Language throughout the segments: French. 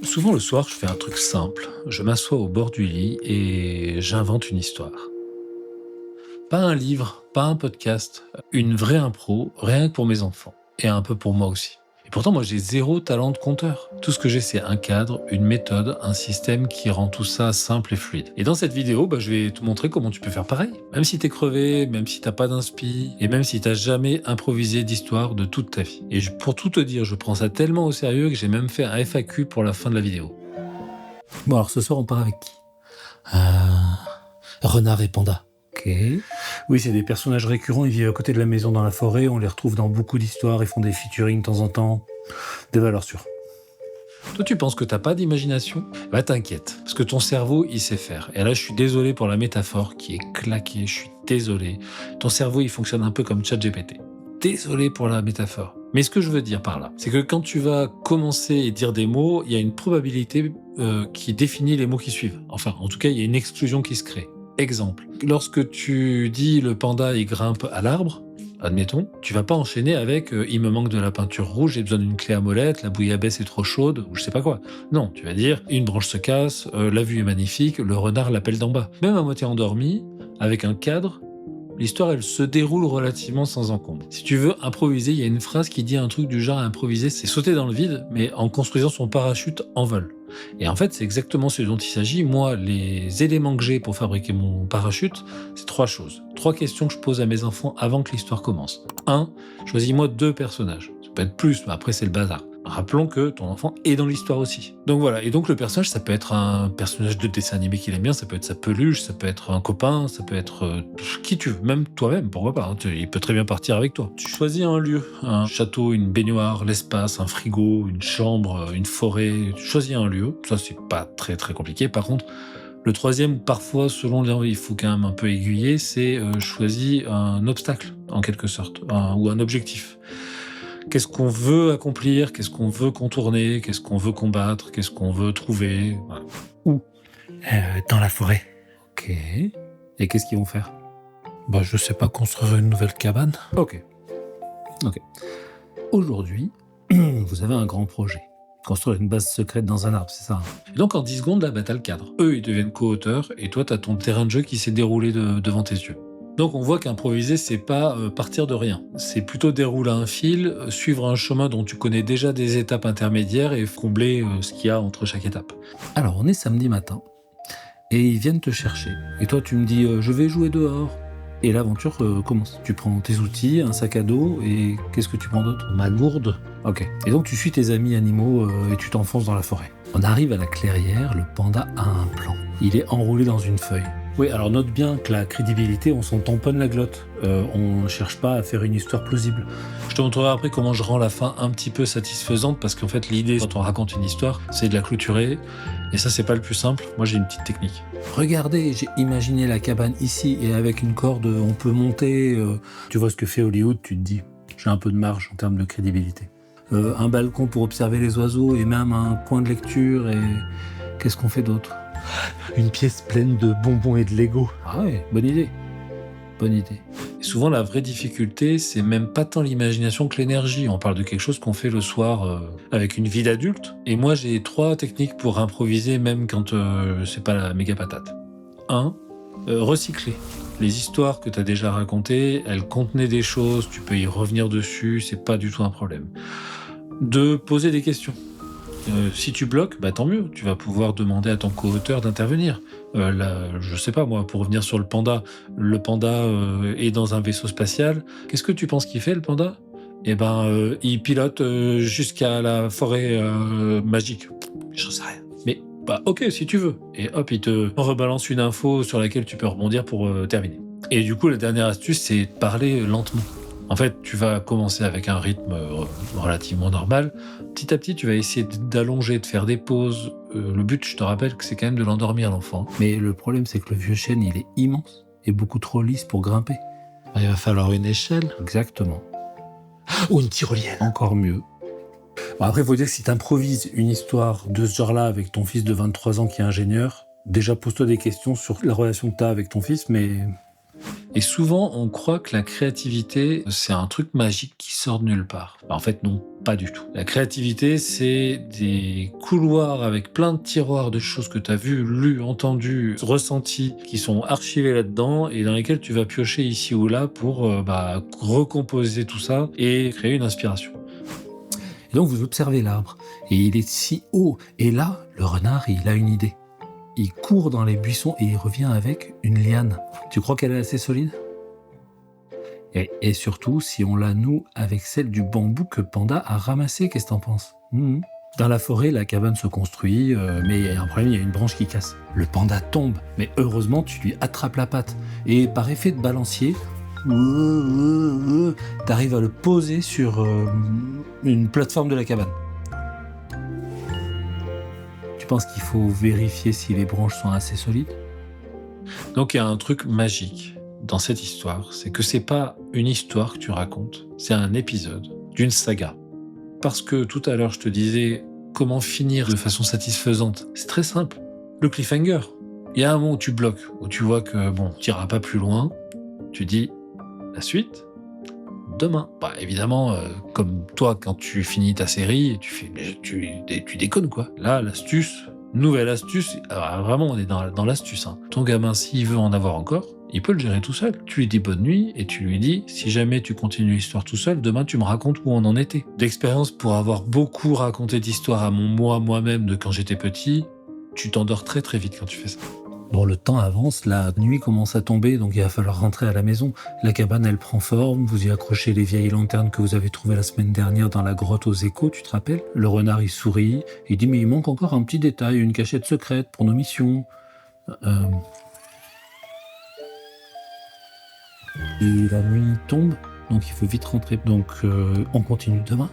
Souvent le soir, je fais un truc simple. Je m'assois au bord du lit et j'invente une histoire. Pas un livre, pas un podcast, une vraie impro, rien que pour mes enfants. Et un peu pour moi aussi. Et pourtant, moi, j'ai zéro talent de conteur. Tout ce que j'ai, c'est un cadre, une méthode, un système qui rend tout ça simple et fluide. Et dans cette vidéo, je vais te montrer comment tu peux faire pareil. Même si t'es crevé, même si t'as pas d'inspi, et même si t'as jamais improvisé d'histoire de toute ta vie. Et pour tout te dire, je prends ça tellement au sérieux que j'ai même fait un FAQ pour la fin de la vidéo. Bon, alors ce soir, on part avec qui Renard et Panda. Ok. Oui, c'est des personnages récurrents, ils vivent à côté de la maison dans la forêt, on les retrouve dans beaucoup d'histoires, ils font des featuring de temps en temps. Des valeurs sûres. Toi, tu penses que t'as pas d'imagination ? Bah t'inquiète, parce que ton cerveau, il sait faire. Et là, je suis désolé pour la métaphore qui est claquée, je suis désolé. Ton cerveau, il fonctionne un peu comme ChatGPT. Désolé pour la métaphore. Mais ce que je veux dire par là, c'est que quand tu vas commencer et dire des mots, il y a une probabilité qui définit les mots qui suivent. Enfin, en tout cas, il y a une exclusion qui se crée. Exemple, lorsque tu dis le panda il grimpe à l'arbre, admettons, tu vas pas enchaîner avec il me manque de la peinture rouge, j'ai besoin d'une clé à molette, la bouillabaisse est trop chaude, ou je sais pas quoi. Non, tu vas dire une branche se casse, la vue est magnifique, le renard l'appelle d'en bas. Même à moitié endormi, avec un cadre, l'histoire, elle se déroule relativement sans encombre. Si tu veux improviser, il y a une phrase qui dit un truc du genre improviser, c'est sauter dans le vide, mais en construisant son parachute en vol. Et en fait, c'est exactement ce dont il s'agit. Moi, les éléments que j'ai pour fabriquer mon parachute, c'est 3 choses. 3 questions que je pose à mes enfants avant que l'histoire commence. 1. Choisis-moi 2 personnages. Ça peut être plus, mais après, c'est le bazar. Rappelons que ton enfant est dans l'histoire aussi. Donc voilà, et donc le personnage, ça peut être un personnage de dessin animé qu'il aime bien, ça peut être sa peluche, ça peut être un copain, ça peut être qui tu veux, même toi-même, pourquoi pas, hein, il peut très bien partir avec toi. Tu choisis un lieu, un château, une baignoire, l'espace, un frigo, une chambre, une forêt, tu choisis un lieu, ça c'est pas très très compliqué. Par contre, le troisième, parfois, selon l'envie, il faut quand même un peu aiguiller, c'est choisis un obstacle, en quelque sorte, ou un objectif. Qu'est-ce qu'on veut accomplir, qu'est-ce qu'on veut contourner, qu'est-ce qu'on veut combattre, qu'est-ce qu'on veut trouver. Voilà. Où Dans la forêt. Ok. Et qu'est-ce qu'ils vont faire ? Je sais pas, construire une nouvelle cabane. Ok. Aujourd'hui, vous avez un grand projet. Construire une base secrète dans un arbre, c'est ça. Et donc en 10 secondes, là, t'as le cadre. Eux, ils deviennent co-auteurs, et toi, t'as ton terrain de jeu qui s'est déroulé devant tes yeux. Donc on voit qu'improviser, c'est pas partir de rien. C'est plutôt dérouler un fil, suivre un chemin dont tu connais déjà des étapes intermédiaires et combler ce qu'il y a entre chaque étape. Alors on est samedi matin, et ils viennent te chercher. Et toi tu me dis je vais jouer dehors. Et l'aventure commence. Tu prends tes outils, un sac à dos, et qu'est-ce que tu prends d'autre ? Ma gourde. Ok. Et donc tu suis tes amis animaux et tu t'enfonces dans la forêt. On arrive à la clairière, le panda a un plan. Il est enroulé dans une feuille. Oui, alors note bien que la crédibilité, on s'en tamponne la glotte. On ne cherche pas à faire une histoire plausible. Je te montrerai après comment je rends la fin un petit peu satisfaisante, parce qu'en fait, l'idée, quand on raconte une histoire, c'est de la clôturer. Et ça, c'est pas le plus simple. Moi, j'ai une petite technique. Regardez, j'ai imaginé la cabane ici, et avec une corde, on peut monter. Tu vois ce que fait Hollywood, tu te dis, j'ai un peu de marge en termes de crédibilité. Un balcon pour observer les oiseaux, et même un coin de lecture, et qu'est-ce qu'on fait d'autre ? Une pièce pleine de bonbons et de Lego. Ah ouais, bonne idée. Bonne idée. Et souvent, la vraie difficulté, c'est même pas tant l'imagination que l'énergie. On parle de quelque chose qu'on fait le soir avec une vie d'adulte. Et moi, j'ai 3 techniques pour improviser, même quand c'est pas la méga patate. 1. Recycler. Les histoires que tu as déjà racontées, elles contenaient des choses, tu peux y revenir dessus, c'est pas du tout un problème. 2. Poser des questions. Si tu bloques, tant mieux, tu vas pouvoir demander à ton co-auteur d'intervenir. Je sais pas moi, pour revenir sur le panda est dans un vaisseau spatial. Qu'est-ce que tu penses qu'il fait le panda ? Il pilote jusqu'à la forêt magique. J'en sais rien. Mais ok si tu veux. Et hop, il te rebalance une info sur laquelle tu peux rebondir pour terminer. Et du coup, la dernière astuce, c'est de parler lentement. En fait, tu vas commencer avec un rythme relativement normal. Petit à petit, tu vas essayer d'allonger, de faire des pauses. Le but, je te rappelle que c'est quand même de l'endormir, l'enfant. Mais le problème, c'est que le vieux chêne, il est immense et beaucoup trop lisse pour grimper. Il va falloir une échelle. Exactement. Ou une tyrolienne. Encore mieux. Après, il faut dire que si tu improvises une histoire de ce genre-là avec ton fils de 23 ans qui est ingénieur, déjà pose-toi des questions sur la relation que tu as avec ton fils, mais Et souvent, on croit que la créativité, c'est un truc magique qui sort de nulle part. En fait, non, pas du tout. La créativité, c'est des couloirs avec plein de tiroirs de choses que tu as vues, lues, entendues, ressenties, qui sont archivées là-dedans et dans lesquelles tu vas piocher ici ou là pour recomposer tout ça et créer une inspiration. Et donc, vous observez l'arbre et il est si haut. Et là, le renard, il a une idée. Il court dans les buissons et il revient avec une liane. Tu crois qu'elle est assez solide ? Et surtout, si on la noue avec celle du bambou que Panda a ramassé, qu'est-ce que t'en penses ? Dans la forêt, la cabane se construit, mais il y a un problème, il y a une branche qui casse. Le panda tombe, mais heureusement, tu lui attrapes la patte. Et par effet de balancier, t'arrives à le poser sur une plateforme de la cabane. Tu penses qu'il faut vérifier si les branches sont assez solides ? Donc il y a un truc magique dans cette histoire, c'est que c'est pas une histoire que tu racontes, c'est un épisode d'une saga. Parce que tout à l'heure je te disais comment finir de façon satisfaisante, c'est très simple. Le cliffhanger. Il y a un moment où tu bloques, où tu vois que tu n'iras pas plus loin, tu dis la suite demain. Évidemment, comme toi quand tu finis ta série, tu déconnes quoi. Là, nouvelle astuce, alors vraiment on est dans l'astuce. Ton gamin, s'il veut en avoir encore, il peut le gérer tout seul. Tu lui dis bonne nuit et tu lui dis si jamais tu continues l'histoire tout seul, demain tu me racontes où on en était. D'expérience, pour avoir beaucoup raconté d'histoires à moi-même de quand j'étais petit, tu t'endors très très vite quand tu fais ça. Bon, le temps avance, la nuit commence à tomber, donc il va falloir rentrer à la maison. La cabane, elle prend forme, vous y accrochez les vieilles lanternes que vous avez trouvées la semaine dernière dans la grotte aux échos, tu te rappelles ? Le renard, il sourit, il dit « Mais il manque encore un petit détail, une cachette secrète pour nos missions. » Et la nuit tombe, donc il faut vite rentrer. Donc on continue demain.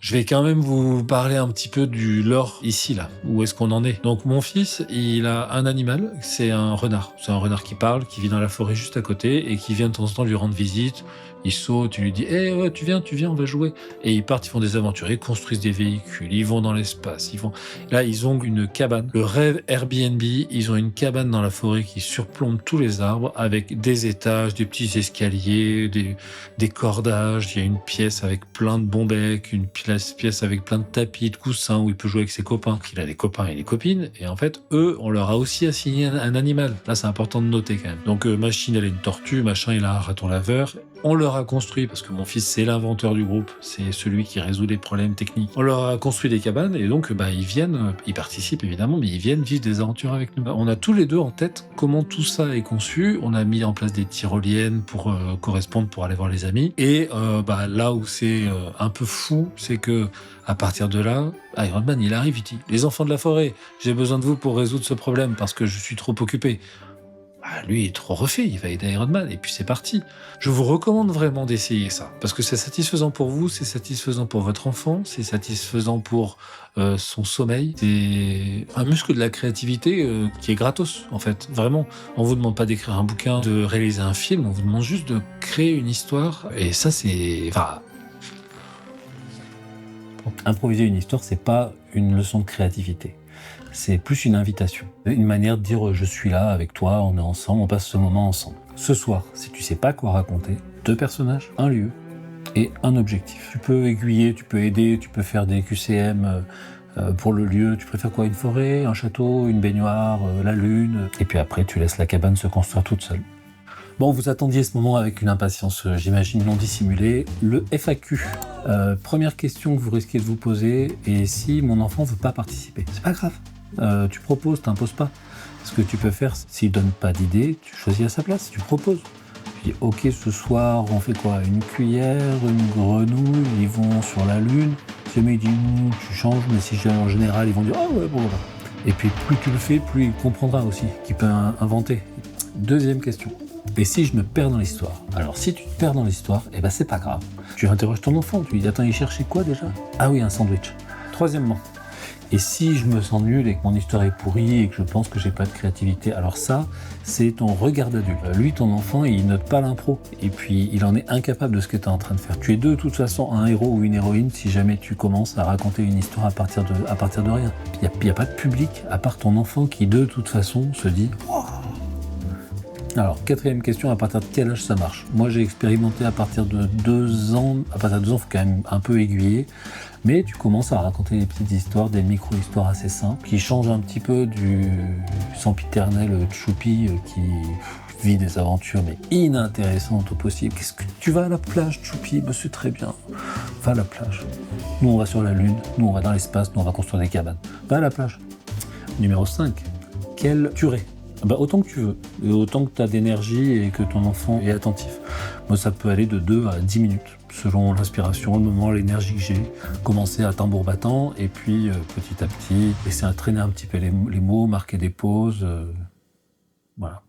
Je vais quand même vous parler un petit peu du lore ici, là. Où est-ce qu'on en est ? Donc mon fils, il a un animal, c'est un renard. C'est un renard qui parle, qui vit dans la forêt juste à côté et qui vient de temps en temps lui rendre visite. Il saute, il lui dit ouais, tu viens, on va jouer. Et ils partent, ils font des aventures, ils construisent des véhicules, ils vont dans l'espace. Là, ils ont une cabane. Le rêve Airbnb, ils ont une cabane dans la forêt qui surplombe tous les arbres avec des étages, des petits escaliers, des cordages. Il y a une pièce avec plein de bombecs, une pièce avec plein de tapis, de coussins où il peut jouer avec ses copains. Il a des copains et des copines. Et en fait, eux, on leur a aussi assigné un animal. Là, c'est important de noter quand même. Donc, Machine, elle a une tortue. Machin, il a un raton laveur. On leur a construit, parce que mon fils, c'est l'inventeur du groupe, c'est celui qui résout les problèmes techniques. On leur a construit des cabanes et donc ils viennent, ils participent évidemment, mais ils viennent vivre des aventures avec nous. On a tous les deux en tête comment tout ça est conçu. On a mis en place des tyroliennes pour correspondre, pour aller voir les amis. Et là où c'est un peu fou, c'est que à partir de là, Iron Man, il arrive, il dit « Les enfants de la forêt, j'ai besoin de vous pour résoudre ce problème parce que je suis trop occupé. » Lui, il est trop refait, il va aider Iron Man, et puis c'est parti. Je vous recommande vraiment d'essayer ça, parce que c'est satisfaisant pour vous, c'est satisfaisant pour votre enfant, c'est satisfaisant pour son sommeil. C'est un muscle de la créativité qui est gratos, en fait, vraiment. On vous demande pas d'écrire un bouquin, de réaliser un film, on vous demande juste de créer une histoire, et ça, c'est... Improviser une histoire, c'est pas une leçon de créativité. C'est plus une invitation, une manière de dire je suis là avec toi, on est ensemble, on passe ce moment ensemble. Ce soir, si tu sais pas quoi raconter, 2 personnages, un lieu et un objectif. Tu peux aiguiller, tu peux aider, tu peux faire des QCM pour le lieu. Tu préfères quoi ? Une forêt, un château, une baignoire, la lune. Et puis après, tu laisses la cabane se construire toute seule. Bon, vous attendiez ce moment avec une impatience, j'imagine, non dissimulée. Le FAQ. Première question que vous risquez de vous poser, et si mon enfant veut pas participer ? C'est pas grave. Tu proposes, t'imposes pas. Ce que tu peux faire, s'il donne pas d'idée, tu choisis à sa place, tu proposes. Tu dis, ok, ce soir, on fait quoi ? Une cuillère, une grenouille, ils vont sur la lune. Si jamais il dit, tu changes, mais si en général, ils vont dire, ah ouais, bon, voilà. Et puis, plus tu le fais, plus il comprendra aussi qu'il peut inventer. Deuxième question. Et si je me perds dans l'histoire ? Alors, si tu te perds dans l'histoire, c'est pas grave. Tu interroges ton enfant, tu lui dis, attends, il cherchait quoi déjà ? Ah oui, un sandwich. Troisièmement. Et si je me sens nul et que mon histoire est pourrie et que je pense que j'ai pas de créativité, alors ça, c'est ton regard d'adulte. Lui, ton enfant, il note pas l'impro. Et puis, il en est incapable de ce que tu es en train de faire. Tu es de toute façon un héros ou une héroïne si jamais tu commences à raconter une histoire à partir de rien. Il y a pas de public à part ton enfant qui, de toute façon, se dit wow. Alors, quatrième question, à partir de quel âge ça marche? Moi, j'ai expérimenté à partir de 2 ans. À partir de 2 ans, il faut quand même un peu aiguiller. Mais tu commences à raconter des petites histoires, des micro-histoires assez simples, qui changent un petit peu du sempiternel Choupi qui vit des aventures, mais inintéressantes au possible. Qu'est-ce que tu vas à la plage, Choupi? Ben, c'est très bien. Va à la plage. Nous, on va sur la Lune. Nous, on va dans l'espace. Nous, on va construire des cabanes. Va à la plage. Numéro 5. Quelle durée? Bah, autant que tu veux, et autant que tu as d'énergie et que ton enfant est attentif. Moi, ça peut aller de 2 à 10 minutes, selon l'inspiration, le moment, l'énergie que j'ai. Commencer à tambour battant, et puis petit à petit, essayer de traîner un petit peu les mots, marquer des pauses. Voilà.